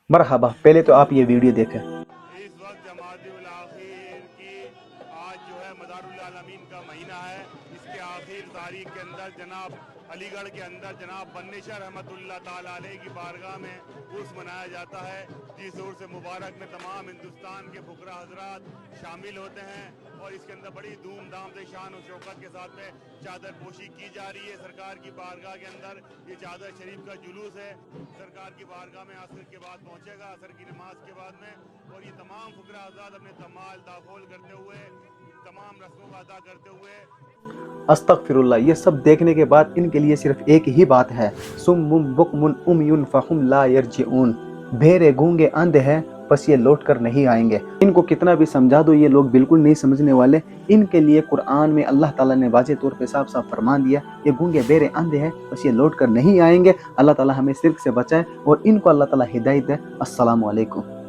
मरहबा, पहले तो आप ये वीडियो देखें। इस वक्त जमातुल आखिर की आज जो है मदारुल आलमीन का महीना है। इसके आखिर तारीख के अंदर जनाब अलीगढ़ के अंदर जनाब बन्नेशा रहमतुल्लाह ताला अलैह की बारगाह में उर्स मनाया जाता है, जिस उर्स मुबारक में तमाम हिंदुस्तान के फुकरा हजरात शामिल होते हैं और इसके अंदर बड़ी धूमधाम से शान और शौकत के साथ में चादर पोशी की जा रही है। सरकार की बारगाह के अंदर ये चादर शरीफ का जुलूस है, सरकार की बारगाह में असर के बाद पहुंचेगा, असर की नमाज के बाद में, और ये तमाम फुकरा आजाद अपने तमाल दाखोल करते हुए तमाम रस्मों का अदा करते हुए। अस्तगफिरुल्लाह, ये सब देखने के बाद इनके लिए सिर्फ एक ही बात है, सुम्मुम बुकमुन उमयुन फहुम ला यरजिऊन। बहरे गूंगे अंधे हैं, बस ये लौट कर नहीं आएंगे। इनको कितना भी समझा दो, ये लोग बिल्कुल नहीं समझने वाले। इनके लिए कुरान में अल्लाह ताला ने वाज़ेह तौर पे साफ साफ फरमान दिया, ये गूंगे बहरे अंधे हैं, बस ये लौट कर नहीं आएंगे। अल्लाह ताला हमें शिर्क से बचाए और इनको अल्लाह ताला हिदायत दे। अस्सलामु अलैकुम।